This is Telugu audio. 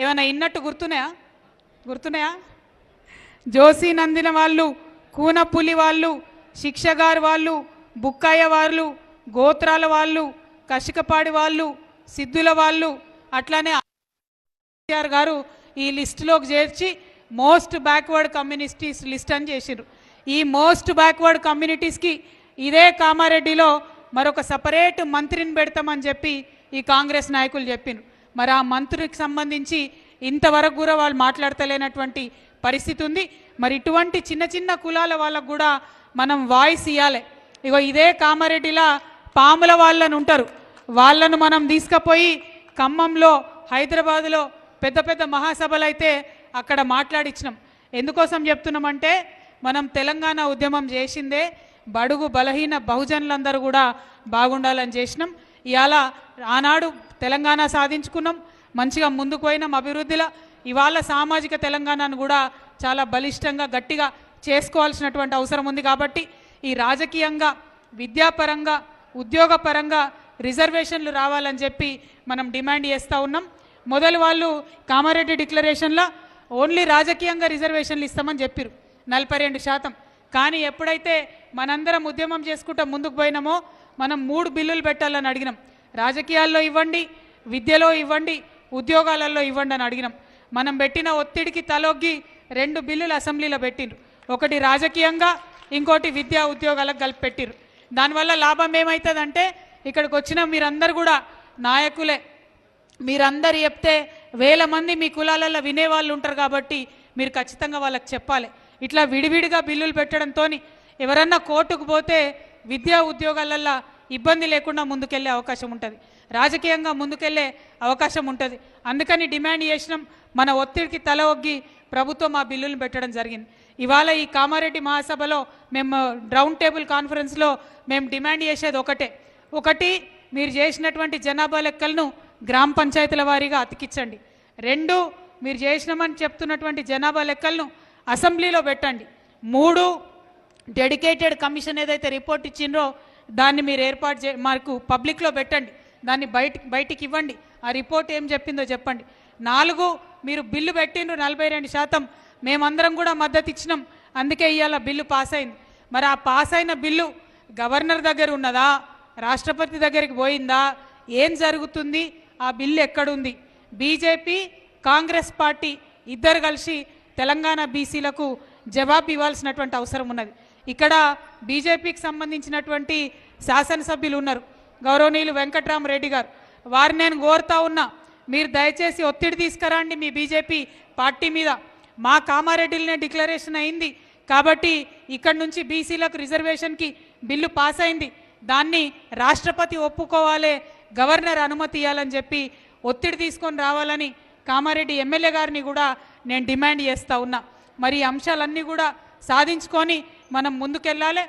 ఏమైనా ఇన్నట్టు గుర్తున్నాయా? జోసి నందిన వాళ్ళు, కూనపులి వాళ్ళు, శిక్షగారు వాళ్ళు, బుక్కయ్య వాళ్ళు, గోత్రాల వాళ్ళు, కషికపాడి వాళ్ళు, సిద్ధుల వాళ్ళు, అట్లానే కేసీఆర్ గారు ఈ లిస్టులోకి చేర్చి మోస్ట్ బ్యాక్వర్డ్ కమ్యూనిటీస్ లిస్ట్ అని చేసిరు. ఈ మోస్ట్ బ్యాక్వర్డ్ కమ్యూనిటీస్కి ఇదే కామారెడ్డిలో మరొక సపరేట్ మంత్రిని పెడతామని చెప్పి ఈ కాంగ్రెస్ నాయకులు చెప్పిను. మరి ఆ మంత్రికి సంబంధించి ఇంతవరకు కూడా వాళ్ళు మాట్లాడతలేనటువంటి పరిస్థితి ఉంది. మరి ఇటువంటి చిన్న చిన్న కులాల వాళ్ళకు కూడా మనం వాయిస్ ఇవ్వాలి. ఇగో ఇదే కామారెడ్డిలా పాముల వాళ్ళని ఉంటారు, వాళ్ళను మనం తీసుకుపోయి ఖమ్మంలో, హైదరాబాదులో పెద్ద పెద్ద మహాసభలు అయితే అక్కడ మాట్లాడించినాం. ఎందుకోసం చెప్తున్నామంటే మనం తెలంగాణ ఉద్యమం చేసిందే బడుగు బలహీన బహుజనులందరూ కూడా బాగుండాలని చేసినాం. ఇవాళ ఆనాడు తెలంగాణ సాధించుకున్నాం, మంచిగా ముందుకు పోయినాం అభివృద్ధిలో. ఇవాళ సామాజిక తెలంగాణను కూడా చాలా బలిష్టంగా గట్టిగా చేసుకోవాల్సినటువంటి అవసరం ఉంది. కాబట్టి ఈ రాజకీయంగా, విద్యాపరంగా, ఉద్యోగపరంగా రిజర్వేషన్లు రావాలని చెప్పి మనం డిమాండ్ చేస్తూ ఉన్నాం. మొదలు వాళ్ళు కామారెడ్డి డిక్లరేషన్లో ఓన్లీ రాజకీయంగా రిజర్వేషన్లు ఇస్తామని చెప్పారు 42%. కానీ ఎప్పుడైతే మనందరం ఉద్యమం చేసుకుంటూ ముందుకు పోయినామో మనం 3 బిల్లులు పెట్టాలని అడిగినాం. రాజకీయాల్లో ఇవ్వండి, విద్యలో ఇవ్వండి, ఉద్యోగాలలో ఇవ్వండి అని అడిగినాం. మనం పెట్టిన ఒత్తిడికి తలొగ్గి 2 బిల్లులు అసెంబ్లీలో పెట్టిండ్రు. ఒకటి రాజకీయంగా, ఇంకోటి విద్యా ఉద్యోగాలకు కలిపి పెట్టిరు. దానివల్ల లాభం ఏమవుతుందంటే ఇక్కడికి వచ్చిన మీరందరూ కూడా నాయకులే, మీరందరు చెప్తే వేల మంది మీ కులాలలో వినేవాళ్ళు ఉంటారు. కాబట్టి మీరు ఖచ్చితంగా వాళ్ళకి చెప్పాలి. ఇట్లా విడివిడిగా బిల్లులు పెట్టడంతో ఎవరన్నా కోర్టుకు పోతే విద్యా ఉద్యోగాలల్లో ఇబ్బంది లేకుండా ముందుకెళ్ళే అవకాశం ఉంటుంది, రాజకీయంగా ముందుకెళ్ళే అవకాశం ఉంటుంది. అందుకని డిమాండ్ చేసినాం. మన ఒత్తిడికి తల ఒగ్గి ప్రభుత్వం ఆ బిల్లులు పెట్టడం జరిగింది. ఇవాళ ఈ కామారెడ్డి మహాసభలో మేము రౌండ్ టేబుల్ కాన్ఫరెన్స్లో మేము డిమాండ్ చేసేది ఒకటి మీరు చేసినటువంటి జనాభా లెక్కలను గ్రామ పంచాయతీల వారీగా అతికించండి. 2 మీరు చేసినామని చెప్తున్నటువంటి జనాభా లెక్కలను అసెంబ్లీలో పెట్టండి. 3 డెడికేటెడ్ కమిషన్ ఏదైతే రిపోర్ట్ ఇచ్చిండ్రో దాన్ని మీరు ఏర్పాటు మాకు పబ్లిక్లో పెట్టండి, దాన్ని బయటికి ఇవ్వండి. ఆ రిపోర్ట్ ఏం చెప్పిందో చెప్పండి. 4 మీరు బిల్లు పెట్టిండ్రు 42%, మేమందరం కూడా మద్దతు ఇచ్చినాం. అందుకే ఇవాళ బిల్లు పాస్ అయింది. మరి ఆ పాస్ అయిన బిల్లు గవర్నర్ దగ్గర ఉన్నదా, రాష్ట్రపతి దగ్గరికి పోయిందా, ఏం జరుగుతుంది, ఆ బిల్లు ఎక్కడుంది? బీజేపీ, కాంగ్రెస్ పార్టీ ఇద్దరు కలిసి తెలంగాణ బీసీలకు జవాబు ఇవ్వాల్సినటువంటి అవసరం ఉన్నది. ఇక్కడ బీజేపీకి సంబంధించినటువంటి శాసనసభ్యులు ఉన్నారు, గౌరవనీయులు వెంకట్రామరెడ్డి గారు. వారిని నేను కోరుతా ఉన్నా, మీరు దయచేసి ఒత్తిడి తీసుకురండి మీ బీజేపీ పార్టీ మీద. మా కామారెడ్డిలోనే డిక్లరేషన్ అయింది కాబట్టి ఇక్కడి నుంచి బీసీలకు రిజర్వేషన్కి బిల్లు పాస్ అయింది, దాన్ని రాష్ట్రపతి ఒప్పుకోవాలి, గవర్నర్ అనుమతి ఇవ్వాలని చెప్పి ఒత్తిడి తీసుకొని రావాలని కామారెడ్డి ఎమ్మెల్యే గారిని కూడా నేను డిమాండ్ చేస్తూ ఉన్నా. మరి ఈ అంశాలన్నీ కూడా సాధించుకొని మనం ముందుకెళ్ళాలి.